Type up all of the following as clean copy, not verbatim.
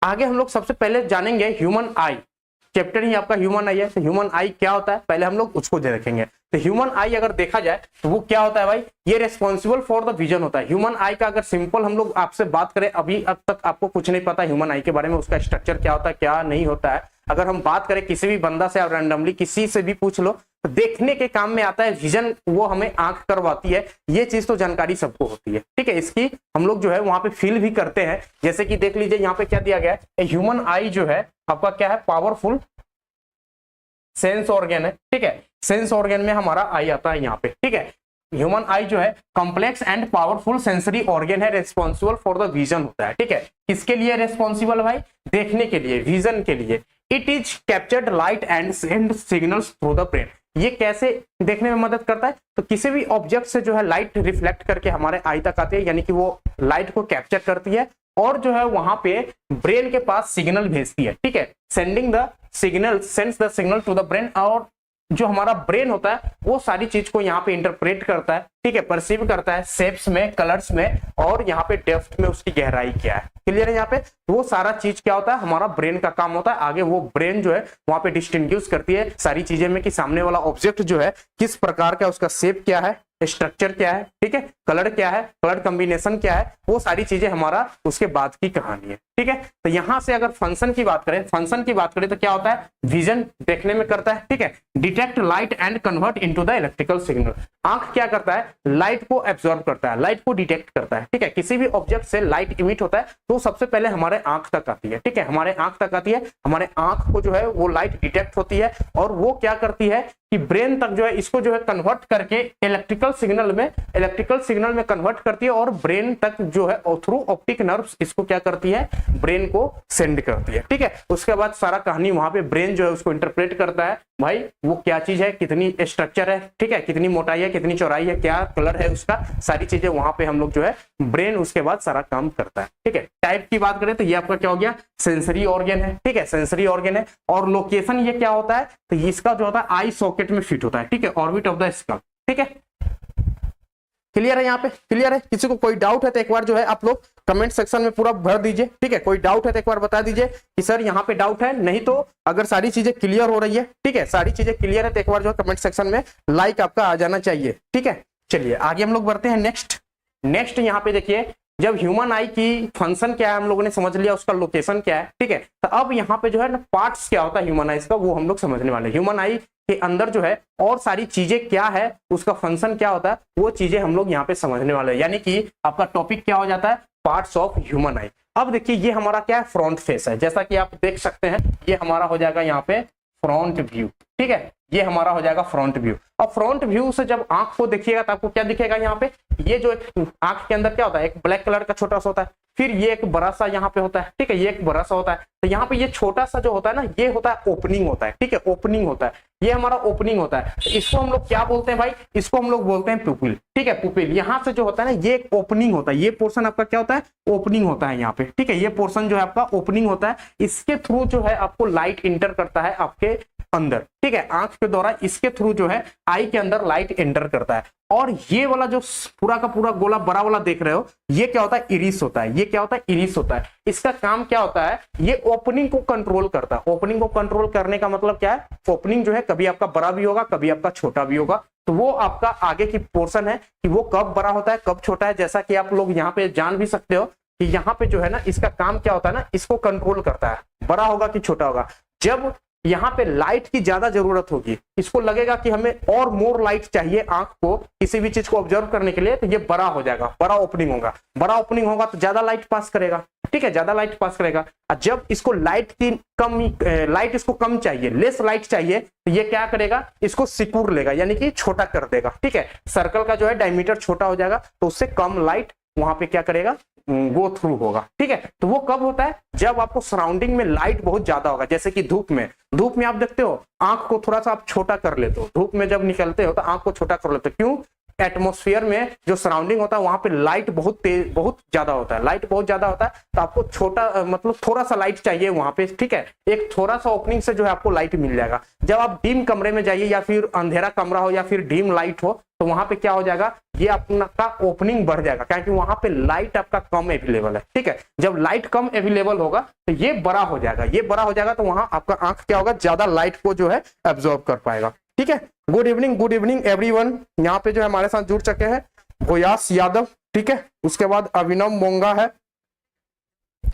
आगे हम लोग सबसे पहले जानेंगे ह्यूमन आई, चैप्टर ही आपका ह्यूमन आई है, तो ह्यूमन आई क्या होता है पहले हम लोग उसको देखेंगे। तो ह्यूमन आई अगर देखा जाए तो वो क्या होता है भाई, ये रेस्पॉन्सिबल फॉर द विजन होता है। ह्यूमन आई का अगर सिंपल हम लोग आपसे बात करें, अभी अब तक आपको कुछ नहीं पता ह्यूमन आई के बारे में, उसका स्ट्रक्चर क्या होता है क्या नहीं होता है। अगर हम बात करें किसी भी बंदा से, आप रैंडमली किसी से भी पूछ लो, तो देखने के काम में आता है विजन, वो हमें आंख करवाती है, ये चीज तो जानकारी सबको होती है, ठीक है। इसकी हम लोग जो है वहां पे फील भी करते हैं। जैसे कि देख लीजिए यहाँ पे क्या दिया गया है, ह्यूमन आई जो है आपका क्या है, पावरफुल सेंस ऑर्गन है, ठीक है। सेंस ऑर्गन में हमारा आई आता है यहाँ पे, ठीक है। ह्यूमन आई जो है complex and powerful sensory organ है, रेस्पॉन्सिबल फॉर द विजन होता है, ठीक है। किसके लिए रेस्पॉन्सिबल भाई, देखने के लिए, विजन के लिए। It is captured light and send signals through the brain. ये कैसे देखने में मदद करता है, तो किसी भी ऑब्जेक्ट से जो है लाइट रिफ्लेक्ट करके हमारे आई तक आती है, यानी कि वो लाइट को कैप्चर करती है और जो है वहां पे ब्रेन के पास सिग्नल भेजती है, ठीक है। Sending the signal, sends the signal to the brain, और जो हमारा ब्रेन होता है वो सारी चीज को यहाँ पे इंटरप्रेट करता है, ठीक है, परसीव करता है शेप्स में, कलर्स में, और यहाँ पे डेप्थ में उसकी गहराई क्या है, क्लियर है। यहाँ पे वो सारा चीज क्या होता है, हमारा ब्रेन का काम होता है। आगे वो ब्रेन जो है वहां पे डिस्टिंग्विश करती है सारी चीजें में कि सामने वाला ऑब्जेक्ट जो है किस प्रकार का, उसका शेप क्या है, स्ट्रक्चर क्या है, ठीक है, कलर क्या है, कलर कॉम्बिनेशन क्या है, वो सारी चीजें हमारा उसके बाद की कहानी है, ठीक है। तो यहां से अगर फंक्शन की बात करें, फंक्शन की बात करें तो क्या होता है, विजन देखने में करता है, ठीक है। Detect light and convert into the electrical signal. आंख क्या करता है, लाइट को एब्जॉर्ब करता है, लाइट को डिटेक्ट करता है, ठीक है। किसी भी ऑब्जेक्ट से लाइट इमिट होता है तो सबसे पहले हमारे आंख तक आती है, ठीक है, हमारे आंख तक आती है, हमारे आंख को जो है वो लाइट डिटेक्ट होती है और वो क्या करती है कि ब्रेन तक जो है इसको जो है कन्वर्ट करके इलेक्ट्रिकल सिग्नल में कन्वर्ट करती है और ब्रेन तक जो है थ्रू ऑप्टिक नर्व्स इसको क्या करती है, ब्रेन को सेंड करती है, ठीक है। उसके बाद सारा कहानी वहां पे ब्रेन जो है उसको इंटरप्रेट करता है, भाई वो क्या चीज है, कितनी स्ट्रक्चर है, ठीक है, कितनी मोटाई है, कितनी चौड़ाई है, क्या कलर है उसका, सारी चीजें वहां पे हम लोग जो है ब्रेन उसके बाद सारा काम करता है, ठीक है। टाइप की बात करें तो ये आपका क्या हो गया, सेंसरी ऑर्गन है, ठीक है, सेंसरी ऑर्गन है। और लोकेशन ये क्या होता है, तो इसका जो होता है आई सॉकेट में फिट होता है, ठीक है, ऑर्बिट ऑफ द स्कल, ठीक है। क्लियर है, यहाँ पे क्लियर है। किसी को कोई डाउट है तो एक बार जो है आप लोग कमेंट सेक्शन में पूरा भर दीजिए, ठीक है। कोई डाउट है तो एक बार बता दीजिए कि सर यहाँ पे डाउट है, नहीं तो अगर सारी चीजें क्लियर हो रही है, ठीक है, सारी चीजें क्लियर है तो एक बार जो है कमेंट सेक्शन में लाइक आपका आ जाना चाहिए, ठीक है। चलिए आगे हम लोग बढ़ते हैं। नेक्स्ट यहाँ पे देखिए, जब ह्यूमन आई की फंक्शन क्या है हम लोगों ने समझ लिया, उसका लोकेशन क्या है, ठीक है। तो अब यहाँ पे जो है ना पार्ट्स क्या होता है ह्यूमन आईज का, वो हम लोग समझने वाले हैं। ह्यूमन आई के अंदर जो है और सारी चीजें क्या है, उसका फंक्शन क्या होता है, वो चीजें हम लोग यहाँ पे समझने वाले हैं। यानी कि आपका टॉपिक क्या हो जाता है, पार्ट्स ऑफ ह्यूमन आई। अब देखिए ये हमारा क्या है, फ्रंट फेस है, जैसा कि आप देख सकते हैं ये हमारा हो जाएगा यहाँ पे फ्रंट व्यू, ठीक है, ये हमारा हो जाएगा फ्रंट व्यू। और फ्रंट व्यू से जब आंख को देखिएगा तो आपको क्या दिखेगा, यहाँ पे ये जो एक आंख के अंदर क्या होता है, एक ब्लैक कलर का छोटा सा होता है, फिर ये एक बड़ा सा यहाँ पे होता है, ठीक है, ये एक बड़ा सा होता है। तो यहाँ पे ये छोटा सा जो होता है ना, ये होता है ओपनिंग होता है, ठीक है, ओपनिंग होता है, ये हमारा ओपनिंग होता है। तो इसको हम लोग क्या बोलते हैं भाई, इसको हम लोग बोलते हैं पुपिल, ठीक है, पुपिल। यहाँ से जो होता है ना, ये एक ओपनिंग होता है, ये पोर्शन आपका क्या होता है, ओपनिंग होता है यहाँ पे, ठीक है, ये पोर्शन जो है आपका ओपनिंग होता है। इसके थ्रू जो है आपको लाइट इंटर करता है आपके अंदर, ठीक है, आंख के द्वारा इसके थ्रू जो है आई के अंदर लाइट एंटर करता है। और ये वाला जो पूरा का पूरा गोला बड़ा वाला देख रहे हो, ये क्या होता है, इरिस होता है। ये क्या होता है, इरिस होता है। इसका काम क्या होता है, ये ओपनिंग को कंट्रोल करता है। ओपनिंग को कंट्रोल करने का मतलब क्या है, ओपनिंग जो है कभी आपका बड़ा भी होगा, कभी आपका छोटा भी होगा, तो वो आपका आगे की पोर्शन है कि वो कब बड़ा होता है कब छोटा है। जैसा कि आप लोग यहाँ पे जान भी सकते हो कि यहाँ पे जो है ना, इसका काम क्या होता है ना, इसको कंट्रोल करता है, बड़ा होगा कि छोटा होगा। जब यहाँ पे लाइट की ज्यादा जरूरत होगी, इसको लगेगा कि हमें और मोर लाइट चाहिए आंख को किसी भी चीज को ऑब्जर्व करने के लिए, तो ये बड़ा हो जाएगा, बड़ा ओपनिंग होगा। बड़ा ओपनिंग होगा तो ज्यादा लाइट पास करेगा, ठीक है, ज्यादा लाइट पास करेगा। और जब इसको लाइट इसको कम चाहिए, लेस लाइट चाहिए, तो ये क्या करेगा, इसको सिकुड़ लेगा, यानी कि छोटा कर देगा, ठीक है। सर्कल का जो है डायमीटर छोटा हो जाएगा, तो उससे कम लाइट वहां पे क्या करेगा, वो थ्रू होगा, ठीक है। तो वो कब होता है, जब आपको सराउंडिंग में लाइट बहुत ज्यादा होगा, जैसे कि धूप में आप देखते हो आंख को थोड़ा सा आप छोटा कर लेते हो, धूप में जब निकलते हो तो आंख को छोटा कर लेते हो, क्यों, एटमॉस्फेयर में जो सराउंडिंग होता है वहां पे लाइट बहुत तेज, बहुत ज्यादा होता है, लाइट बहुत ज्यादा होता है, तो आपको छोटा मतलब थोड़ा सा लाइट चाहिए वहां पे, ठीक है, एक थोड़ा सा ओपनिंग से जो है आपको लाइट मिल जाएगा। जब आप डीम कमरे में जाइए या फिर अंधेरा कमरा हो या फिर डीम लाइट हो, तो वहां पे क्या हो जाएगा, ये अपना का ओपनिंग बढ़ जाएगा, क्योंकि वहां पे लाइट आपका कम अवेलेबल है। ठीक है, जब लाइट कम अवेलेबल होगा तो ये बड़ा हो जाएगा, ये बड़ा हो जाएगा तो वहां आपका आंख क्या होगा, ज्यादा लाइट को जो है एब्जॉर्ब कर पाएगा। ठीक है, गुड इवनिंग एवरीवन। यहाँ पे जो है हमारे साथ जुड़ चुके हैं गोयास यादव, ठीक है, उसके बाद अभिनव मोंगा है,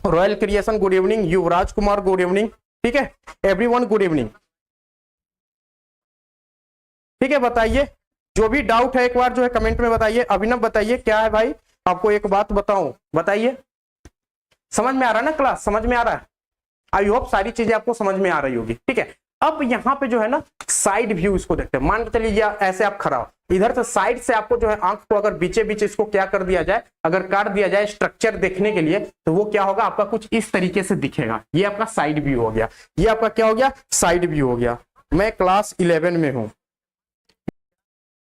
रॉयल क्रिएशन गुड इवनिंग, युवराज कुमार गुड इवनिंग। ठीक है एवरीवन, गुड इवनिंग। ठीक है, बताइए जो भी डाउट है एक बार जो है कमेंट में बताइए। अभिनव बताइए क्या है भाई, आपको एक बात बताऊं, बताइए समझ में आ रहा है ना, क्लास समझ में आ रहा है? आई होप सारी चीजें आपको समझ में आ रही होगी। ठीक है, अब यहाँ पे जो है ना साइड व्यू इसको देखते हैं। मान के चलिए ऐसे आप खड़ा हो, इधर से साइड से आपको जो है आंख को अगर बीचे बीचे इसको क्या कर दिया जाए, अगर काट दिया जाए स्ट्रक्चर देखने के लिए, तो वो क्या होगा आपका कुछ इस तरीके से दिखेगा। ये आपका साइड व्यू हो गया, ये आपका क्या हो गया, साइड व्यू हो गया। मैं क्लास 11 में हूं,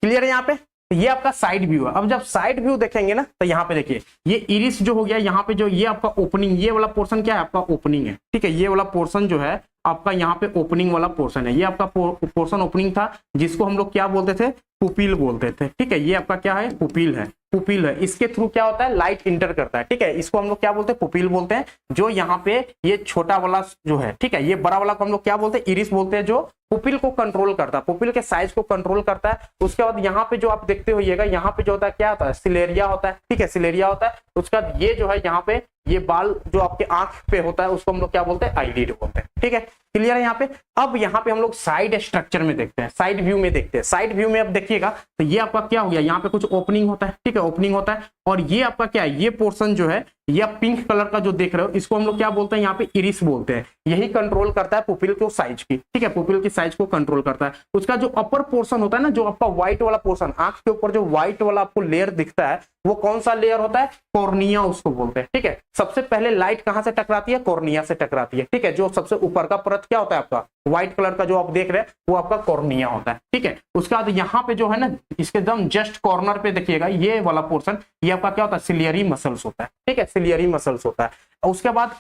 क्लियर है यहाँ पे? ये आपका साइड व्यू है। अब जब साइड व्यू देखेंगे ना तो यहाँ पे देखिए ये इरिस जो हो गया, यहाँ पे जो ये आपका ओपनिंग, ये वाला पोर्शन क्या है आपका ओपनिंग है। ठीक है, ये वाला पोर्शन जो है आपका यहाँ पे ओपनिंग वाला पोर्शन है, ये आपका पोर्शन ओपनिंग था, जिसको हम लोग क्या बोलते थे, पुपिल बोलते थे। ठीक है, ये आपका क्या है, पुपिल है, पुपिल है। इसके थ्रू क्या होता है, लाइट इंटर करता है। ठीक है, इसको हम लोग क्या बोलते हैं, पुपिल बोलते हैं। जो यहाँ पे ये छोटा वाला जो है, ठीक है, ये बड़ा वाला को हम लोग क्या बोलते हैं, इरिस बोलते हैं, जो पुपिल को कंट्रोल करता है, पुपिल के साइज को कंट्रोल करता है। उसके बाद यहाँ पे जो आप देखते होइएगा, यहाँ पे जो होता है क्या होता है, सिलेरिया होता है। ठीक है, सिलेरिया होता है। उसके बाद ये जो है यहाँ पे ये बाल जो आपके आंख पे होता है उसको हम लोग क्या बोलते हैं, आईलिड बोलते हैं। ठीक है, क्लियर है यहाँ पे? अब यहाँ पे हम लोग साइड स्ट्रक्चर में देखते हैं, साइड व्यू में देखते हैं। साइड व्यू में अब देखिएगा तो ये आपका क्या हो गया, यहाँ पे कुछ ओपनिंग होता है। ठीक है, ओपनिंग होता है, और ये आपका क्या है, ये पोर्शन जो है, ये आप पिंक कलर का जो देख रहे हो, इसको हम लोग क्या बोलते हैं, यहाँ पे इरिस बोलते हैं। यही कंट्रोल करता है पुपिल को साइज की। ठीक है, पुपिल की साइज को कंट्रोल करता है। उसका जो अपर पोर्शन होता है ना, जो आपका व्हाइट वाला पोर्शन, आंख के ऊपर जो व्हाइट वाला आपको लेयर दिखता है, वो कौन सा लेयर होता है, कॉर्निया उसको बोलते हैं। ठीक है, सबसे पहले लाइट कहां से टकराती है, कॉर्निया से टकराती है। ठीक है, जो सबसे ऊपर का परत क्या होता है आपका, व्हाइट कलर का जो आप देख रहे हैं, वो आपका कॉर्निया होता है। ठीक है, उसके बाद यहाँ पे जो है ना, इसके एकदम जस्ट कॉर्नर पे देखिएगा, ये वाला पोर्शन, ये आपका क्या होता है, सिलियरी मसल्स होता है। ठीक है, सिलियरी मसल्स होता है। उसके बाद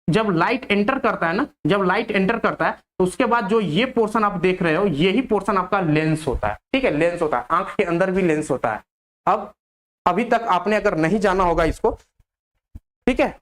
जब लाइट एंटर करता है ना, जब लाइट एंटर करता है तो उसके बाद जो ये पोर्शन आप देख रहे हो, यही पोर्शन आपका लेंस होता है। ठीक है, लेंस होता है, आंख के अंदर भी लेंस होता है। अब अभी तक आपने अगर नहीं जाना होगा इसको, ठीक है,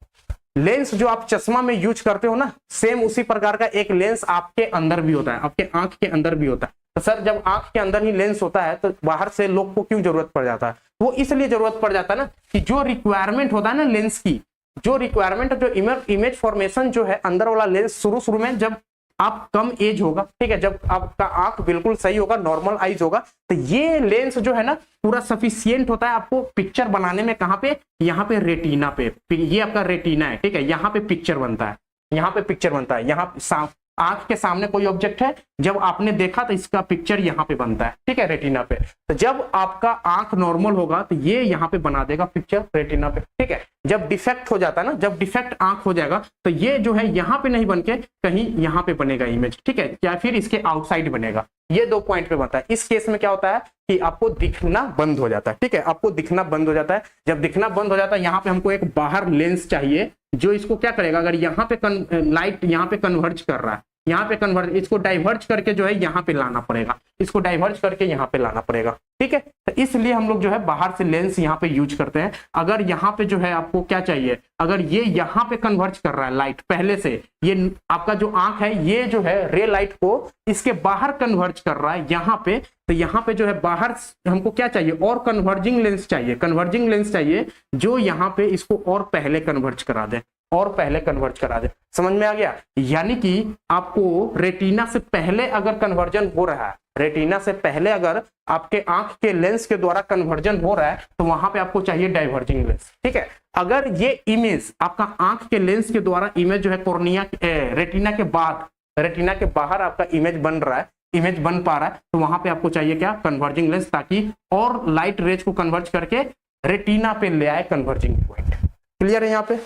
लेंस जो आप चश्मा में यूज करते हो ना, सेम उसी प्रकार का एक लेंस आपके अंदर भी होता है, आपके आंख के अंदर भी होता है। तो सर जब आंख के अंदर ही लेंस होता है तो बाहर से लोग को क्यों जरूरत पड़ जाता है? वो इसलिए जरूरत पड़ जाता है ना कि जो रिक्वायरमेंट होता है ना लेंस की, जो रिक्वायरमेंट, जो इमेज फॉर्मेशन जो है अंदर वाला लेंस, शुरू में जब आप कम एज होगा, ठीक है, जब आपका आंख बिल्कुल सही होगा, नॉर्मल आइज होगा, तो ये लेंस जो है ना पूरा सफिशियंट होता है आपको पिक्चर बनाने में। कहां पे, यहाँ पे रेटिना पे, ये आपका रेटिना है। ठीक है, यहाँ पे पिक्चर बनता है, यहाँ पे पिक्चर बनता है। यहाँ आंख के सामने कोई ऑब्जेक्ट है, जब आपने देखा तो इसका पिक्चर यहाँ पे बनता है। ठीक है, रेटिना पे। तो जब आपका आंख नॉर्मल होगा तो ये यहाँ पे बना देगा पिक्चर रेटिना पे। ठीक है, जब डिफेक्ट हो जाता है ना, जब डिफेक्ट आंख हो जाएगा तो ये जो है यहाँ पे नहीं बन के कहीं यहाँ पे बनेगा इमेज। ठीक है, या फिर इसके आउटसाइड बनेगा। ये 2 पॉइंट पे बनता है। इस केस में क्या होता है कि आपको दिखना बंद हो जाता है। ठीक है, आपको दिखना बंद हो जाता है। जब दिखना बंद हो जाता है, यहाँ पे हमको एक बाहर लेंस चाहिए जो इसको क्या करेगा, अगर यहाँ पे लाइट यहाँ पे कन्वर्ज कर रहा है, यहाँ पे कन्वर्ज, इसको डाइवर्ज करके जो है यहाँ पे लाना पड़ेगा, इसको डाइवर्ज करके यहाँ पे लाना पड़ेगा। ठीक है, तो इसलिए हम लोग जो है बाहर से लेंस यहाँ पे यूज करते हैं। अगर यहाँ पे जो है आपको क्या चाहिए, अगर ये यहाँ पे कन्वर्ज कर रहा है लाइट पहले से, ये आपका जो आंख है ये जो है रे लाइट को इसके बाहर कन्वर्ज कर रहा है यहाँ पे, तो यहाँ पे जो है बाहर हमको क्या चाहिए, और कन्वर्जिंग लेंस चाहिए, कन्वर्जिंग लेंस चाहिए जो यहाँ पे इसको और पहले कन्वर्ज करा दे, और पहले कन्वर्ज करा दे। समझ में आ गया? यानी कि आपको रेटिना से पहले अगर कन्वर्जन हो रहा है, रेटिना से पहले अगर आपके आंख के लेंस के द्वारा कन्वर्जन हो रहा है, तो वहां पे आपको चाहिए डाइवर्जिंग लेंस। ठीक है, अगर ये इमेज आपका आंख के लेंस के द्वारा इमेज जो है कॉर्निया रेटिना के बाद, रेटिना के बाहर आपका इमेज बन रहा है, इमेज बन पा रहा है, तो वहां पे आपको चाहिए क्या, कन्वर्जिंग लेंस, ताकि और लाइट रेज को कन्वर्ज करके रेटिना पे ले आए कन्वर्जिंग पॉइंट। क्लियर है? यहाँ पे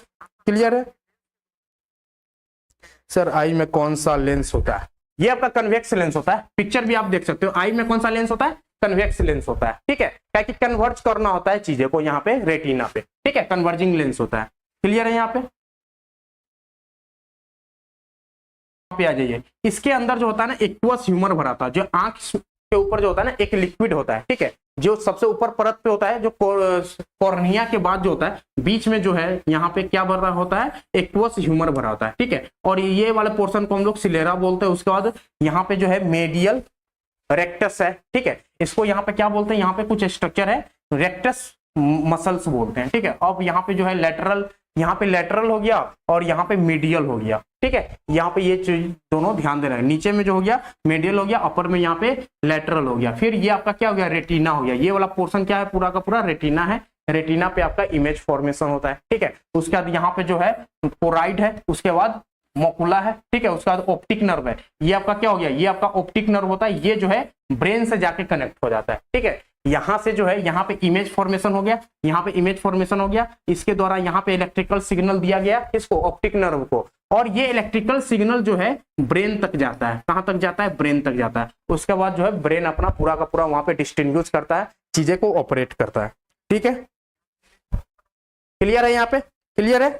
क्लियर है? सर आई में कौन सा लेंस होता है? ये आपका कन्वेक्स लेंस होता है। पिक्चर भी आप देख सकते हो, आई में कौन सा लेंस होता है, कन्वेक्स लेंस होता है। ठीक है, क्या कि कन्वर्ज करना होता है चीजें को यहाँ पे रेटिना पे। ठीक है, कन्वर्जिंग लेंस होता है। क्लियर है? यहाँ पे आ जाइए। इसके अंदर जो होता है ना एक्वस ह्यूमर भरा था, जो आंख के ऊपर जो होता है ना एक लिक्विड होता है। ठीक है, जो सबसे ऊपर परत पे होता है, जो कॉर्निया के बाद जो होता है बीच में जो है यहाँ पे क्या भरा होता है, एक्वस ह्यूमर भरा होता है, ठीक है। और ये वाले पोर्शन को हम लोग सिलेरा बोलते हैं। उसके बाद यहाँ पे जो है मेडियल रेक्टस है, ठीक है। इसको यहाँ पे क्या बोलते हैं, यहाँ पे कुछ स्ट्रक्चर है रेक्टस मसल्स बोलते हैं, ठीक है। अब यहाँ पे जो है लेटरल, यहाँ पे लेटरल हो गया और यहाँ पे मीडियल हो गया, ठीक है। यहाँ पे ये चीज दोनों ध्यान देना है, नीचे में जो हो गया मीडियल हो गया, अपर में यहाँ पे लेटरल हो गया। फिर ये आपका क्या हो गया, रेटिना हो गया। ये वाला पोर्शन क्या है, पूरा का पूरा रेटिना है। रेटिना पे आपका इमेज फॉर्मेशन होता है, ठीक है। उसके बाद यहाँ पे जो है कोराइड है, उसके बाद मोकुला है, ठीक है। उसके बाद ऑप्टिक नर्व है। ये आपका क्या हो गया, ये आपका ऑप्टिक नर्व होता है। ये जो है ब्रेन से जाके कनेक्ट हो जाता है, ठीक है। यहां से जो है यहाँ पे इमेज फॉर्मेशन हो गया, यहाँ पे इमेज फॉर्मेशन हो गया। इसके द्वारा यहाँ पे इलेक्ट्रिकल सिग्नल दिया गया, किसको, ऑप्टिक नर्व को। और ये इलेक्ट्रिकल सिग्नल जो है ब्रेन तक जाता है। कहां तक जाता है, ब्रेन तक जाता है। उसके बाद जो है ब्रेन अपना पूरा का पूरा वहां पे डिस्टिंग्विश करता है, चीजें को ऑपरेट करता है, ठीक है। क्लियर है, यहाँ पे क्लियर है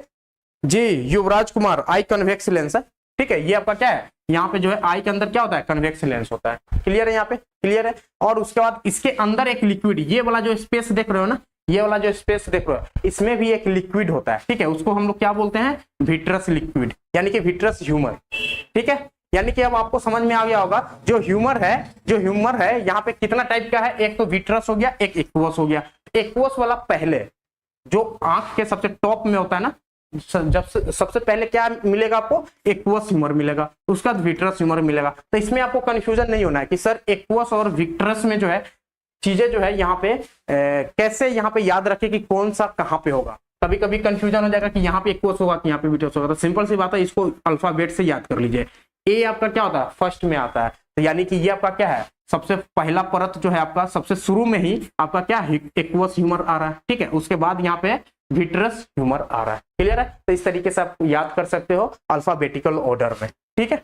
जी। युवराज कुमार, आई कन्वेक्स लेंस है, ठीक है। ये आपका क्या है, यहाँ पे जो है आई के अंदर क्या होता है, कन्वेक्स लेंस होता है। क्लियर है, यहाँ पे क्लियर है। और उसके बाद इसके अंदर एक लिक्विड, ये वाला जो स्पेस देख रहे हो ना, ये वाला जो स्पेस देख रहे हो, इसमें भी एक लिक्विड होता है, ठीक है। उसको हम लोग क्या बोलते हैं, विट्रस लिक्विड, यानी कि विट्रस ह्यूमर, ठीक है। यानी कि अब आपको समझ में आ गया होगा, जो ह्यूमर है यहाँ पे कितना टाइप का है, एक तो विट्रस हो गया, एक एक्वस हो गया। एक्वस वाला पहले जो आंख के सबसे टॉप में होता है ना, जब सबसे पहले क्या मिलेगा आपको, एक्वस ह्यूमर मिलेगा, उसका विट्रस ह्यूमर मिलेगा। तो इसमें आपको कंफ्यूजन नहीं होना है कि सर एक्वस और विट्रस में जो है चीजें जो है यहाँ पे कैसे यहाँ पे याद रखे कि कौन सा कहाँ पे होगा। कभी कभी कंफ्यूजन हो जाएगा कि यहाँ पे एक्वस होगा कि यहाँ पे विट्रस होगा। तो सिंपल सी बात है, इसको अल्फाबेट से याद कर लीजिए। ए आपका क्या होता है, फर्स्ट में आता है, तो यानी कि ये आपका क्या है, सबसे पहला परत जो है आपका, सबसे शुरू में ही आपका क्या एक्वस ह्यूमर आ रहा है, ठीक है। उसके बाद यहाँ पे विट्रस ह्यूमर आ रहा है। क्लियर है। तो इस तरीके से आप याद कर सकते हो अल्फाबेटिकल ऑर्डर में, ठीक है।